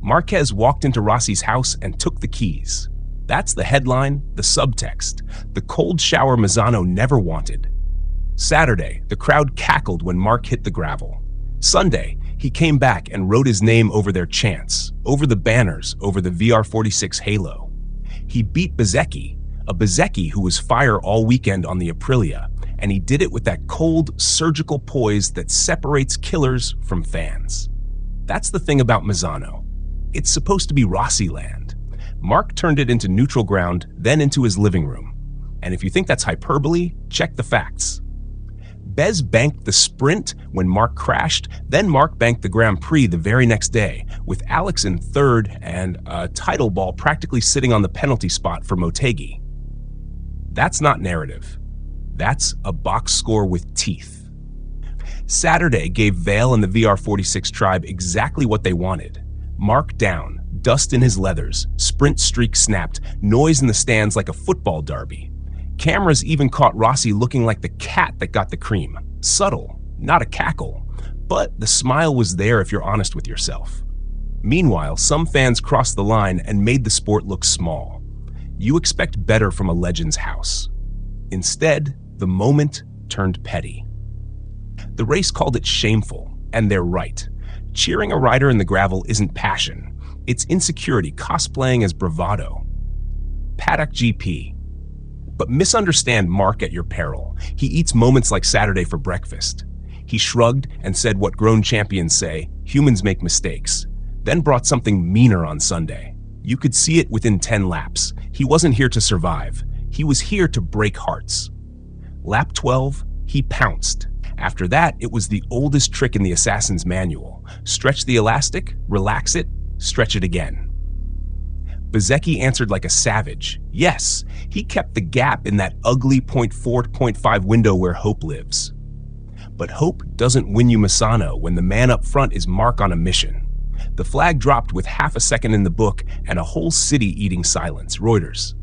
Marquez walked into Rossi's house and took the keys. That's the headline, the subtext, the cold shower Misano never wanted. Saturday, the crowd cackled when Mark hit the gravel. Sunday, he came back and wrote his name over their chants, over the banners, over the VR46 halo. He beat Bezzecchi, a Bezzecchi who was fire all weekend on the Aprilia, and he did it with that cold, surgical poise that separates killers from fans. That's the thing about Misano. It's supposed to be Rossi land. Mark turned it into neutral ground, then into his living room. And if you think that's hyperbole, check the facts. Bez banked the sprint when Mark crashed, then Mark banked the Grand Prix the very next day, with Alex in third and a title ball practically sitting on the penalty spot for Motegi. That's not narrative. That's a box score with teeth. Saturday gave Vale and the VR46 tribe exactly what they wanted. Mark down, dust in his leathers, sprint streak snapped, noise in the stands like a football derby. Cameras even caught Rossi looking like the cat that got the cream. Subtle, not a cackle, but the smile was there if you're honest with yourself. Meanwhile, some fans crossed the line and made the sport look small. You expect better from a legend's house. Instead, the moment turned petty. The race called it shameful, and they're right. Cheering a rider in the gravel isn't passion. It's insecurity cosplaying as bravado. Paddock GP. But misunderstand Mark at your peril. He eats moments like Saturday for breakfast. He shrugged and said what grown champions say, humans make mistakes, then brought something meaner on Sunday. You could see it within 10 laps. He wasn't here to survive. He was here to break hearts. Lap 12, he pounced. After that, it was the oldest trick in the Assassin's Manual. Stretch the elastic, relax it, stretch it again. Bezzecchi answered like a savage. Yes, he kept the gap in that ugly 0.4 to 0.5 window where hope lives. But hope doesn't win you Misano when the man up front is Mark on a mission. The flag dropped with half a second in the book and a whole city eating silence. Reuters.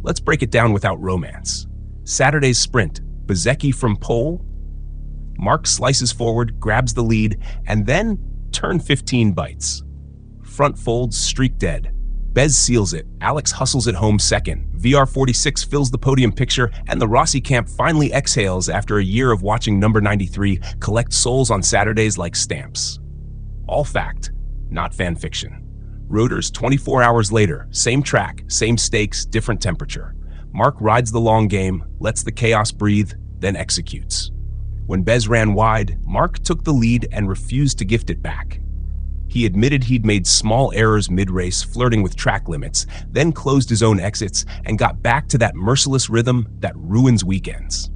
Let's break it down without romance. Saturday's sprint, Bezzecchi from pole. Mark slices forward, grabs the lead, and then turn 15 bites. Front folds, streak dead. Bez seals it, Alex hustles it home second, VR46 fills the podium picture, and the Rossi camp finally exhales after a year of watching number 93 collect souls on Saturdays like stamps. All fact, not fan fiction. Reuters 24 hours later, same track, same stakes, different temperature. Mark rides the long game, lets the chaos breathe, then executes. When Bez ran wide, Mark took the lead and refused to gift it back. He admitted he'd made small errors mid-race, flirting with track limits, then closed his own exits and got back to that merciless rhythm that ruins weekends.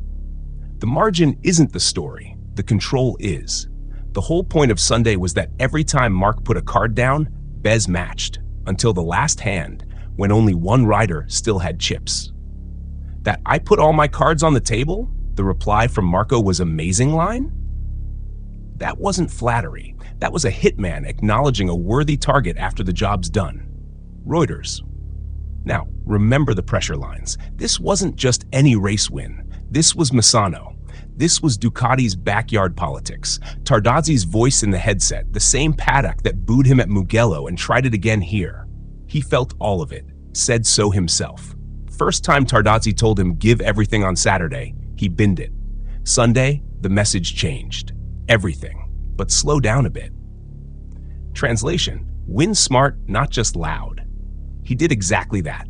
The margin isn't the story, the control is. The whole point of Sunday was that every time Mark put a card down, Bez matched, until the last hand, when only one rider still had chips. That "I put all my cards on the table," the reply from Marco was amazing line? That wasn't flattery. That was a hitman acknowledging a worthy target after the job's done. Reuters. Now, remember the pressure lines. This wasn't just any race win. This was Misano. This was Ducati's backyard politics. Tardazzi's voice in the headset, the same paddock that booed him at Mugello and tried it again here. He felt all of it, said so himself. First time Tardazzi told him give everything on Saturday, he binned it. Sunday, the message changed. Everything. But slow down a bit. Translation, win smart, not just loud. He did exactly that.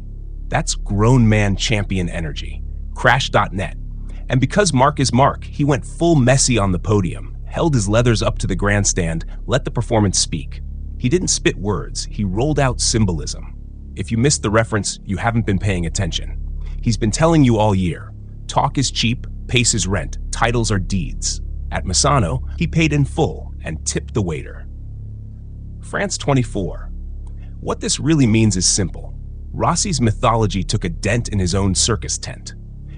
That's grown man champion energy. Crash.net. And because Mark is Mark, he went full Messi on the podium, held his leathers up to the grandstand, let the performance speak. He didn't spit words, he rolled out symbolism. If you missed the reference, you haven't been paying attention. He's been telling you all year, talk is cheap, pace is rent, titles are deeds. At Misano, he paid in full and tipped the waiter. France 24. What this really means is simple. Rossi's mythology took a dent in his own circus tent.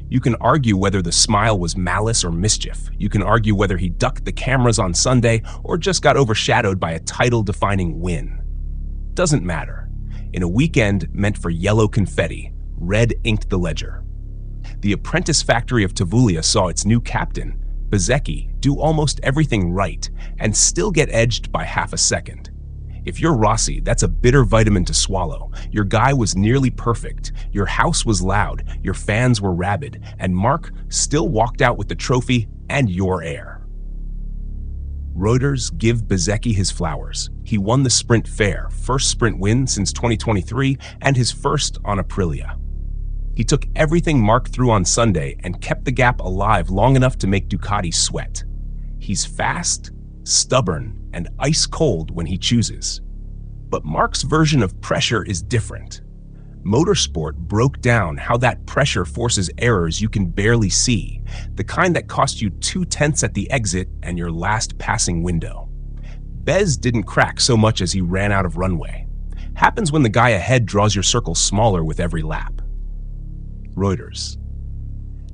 You can argue whether the smile was malice or mischief. You can argue whether he ducked the cameras on Sunday or just got overshadowed by a title-defining win. Doesn't matter. In a weekend meant for yellow confetti, red inked the ledger. The apprentice factory of Tavulia saw its new captain, Bezzecchi, do almost everything right and still get edged by half a second. If you're Rossi, that's a bitter vitamin to swallow. Your guy was nearly perfect, your house was loud, your fans were rabid, and Mark still walked out with the trophy and your heir. Reuters give Bezzecchi his flowers. He won the sprint fair, first sprint win since 2023, and his first on Aprilia. He took everything Mark threw on Sunday and kept the gap alive long enough to make Ducati sweat. He's fast, stubborn, and ice cold when he chooses. But Mark's version of pressure is different. Motorsport broke down how that pressure forces errors you can barely see, the kind that cost you 2/10 at the exit and your last passing window. Bez didn't crack so much as he ran out of runway. Happens when the guy ahead draws your circle smaller with every lap. Reuters.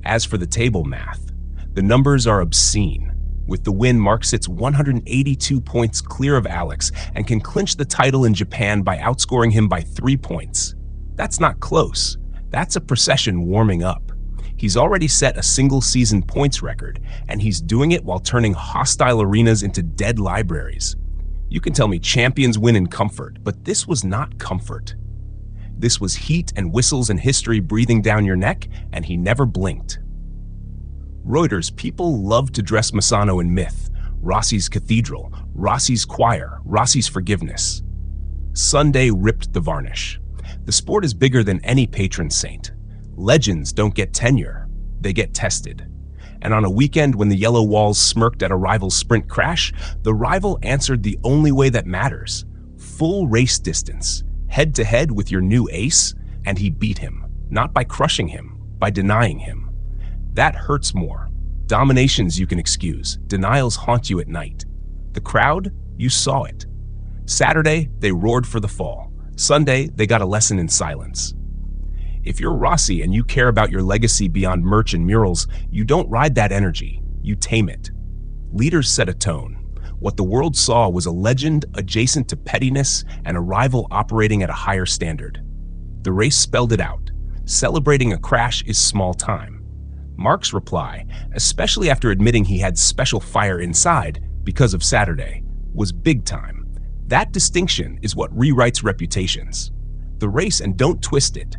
As for the table math, the numbers are obscene. With the win, Mark sits 182 points clear of Alex and can clinch the title in Japan by outscoring him by 3 points. That's not close. That's a procession warming up. He's already set a single-season points record, and he's doing it while turning hostile arenas into dead libraries. You can tell me champions win in comfort, but this was not comfort. This was heat and whistles and history breathing down your neck, and he never blinked. Reuters, people love to dress Misano in myth, Rossi's cathedral, Rossi's choir, Rossi's forgiveness. Sunday ripped the varnish. The sport is bigger than any patron saint. Legends don't get tenure, they get tested. And on a weekend when the yellow walls smirked at a rival's sprint crash, the rival answered the only way that matters: full race distance, head-to-head with your new ace, and he beat him, not by crushing him, by denying him. That hurts more. Dominations you can excuse, denials haunt you at night. The crowd, you saw it. Saturday, they roared for the fall. Sunday, they got a lesson in silence. If you're Rossi and you care about your legacy beyond merch and murals, you don't ride that energy, you tame it. Leaders set a tone. What the world saw was a legend adjacent to pettiness and a rival operating at a higher standard. The race spelled it out. Celebrating a crash is small time. Mark's reply, especially after admitting he had special fire inside because of Saturday, was big time. That distinction is what rewrites reputations. The race, and don't twist it.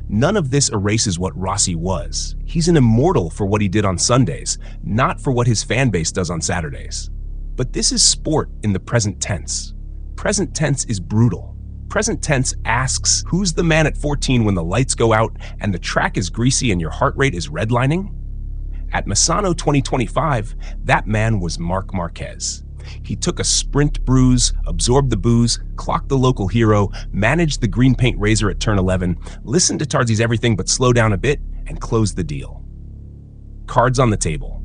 None of this erases what Rossi was. He's an immortal for what he did on Sundays, not for what his fan base does on Saturdays. But this is sport in the present tense. Present tense is brutal. Present tense asks, who's the man at 14 when the lights go out and the track is greasy and your heart rate is redlining? At Misano 2025, that man was Marc Marquez. He took a sprint bruise, absorbed the booze, clocked the local hero, managed the green paint razor at turn 11, listened to Tarzi's everything but slow down a bit, and closed the deal. Cards on the table.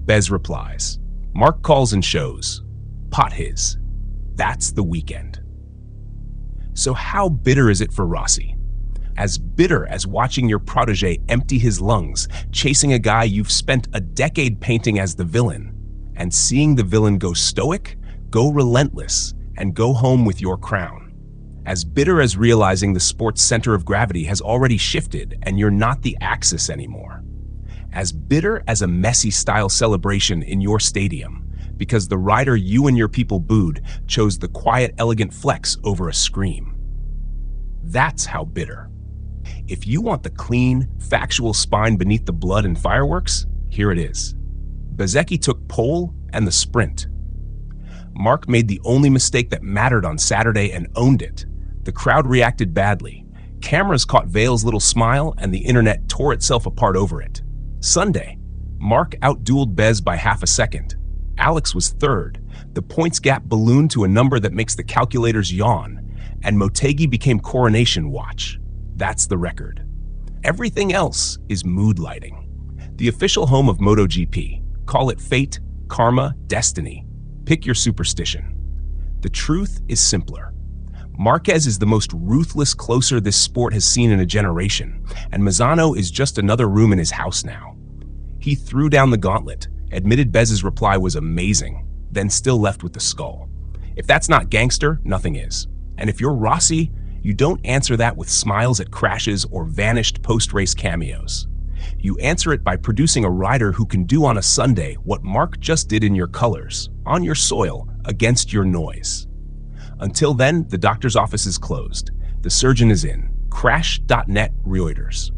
Bez replies. Mark calls and shows. Pot his. That's the weekend. So how bitter is it for Rossi? As bitter as watching your protege empty his lungs, chasing a guy you've spent a decade painting as the villain, and seeing the villain go stoic, go relentless, and go home with your crown. As bitter as realizing the sport's center of gravity has already shifted and you're not the axis anymore. As bitter as a Messi-style celebration in your stadium, because the rider you and your people booed chose the quiet, elegant flex over a scream. That's how bitter. If you want the clean, factual spine beneath the blood and fireworks, here it is. Bezzecchi took pole and the sprint. Mark made the only mistake that mattered on Saturday and owned it. The crowd reacted badly. Cameras caught Vale's little smile and the internet tore itself apart over it. Sunday, Mark outdueled Bez by half a second. Alex was third. The points gap ballooned to a number that makes the calculators yawn, and Motegi became coronation watch. That's the record. Everything else is mood lighting. The official home of MotoGP. Call it fate, karma, destiny. Pick your superstition. The truth is simpler. Marquez is the most ruthless closer this sport has seen in a generation, and Misano is just another room in his house now. He threw down the gauntlet, admitted Bez's reply was amazing, then still left with the skull. If that's not gangster, nothing is. And if you're Rossi, you don't answer that with smiles at crashes or vanished post-race cameos. You answer it by producing a rider who can do on a Sunday what Mark just did in your colors, on your soil, against your noise. Until then, the doctor's office is closed. The surgeon is in. Crash.net Reuters.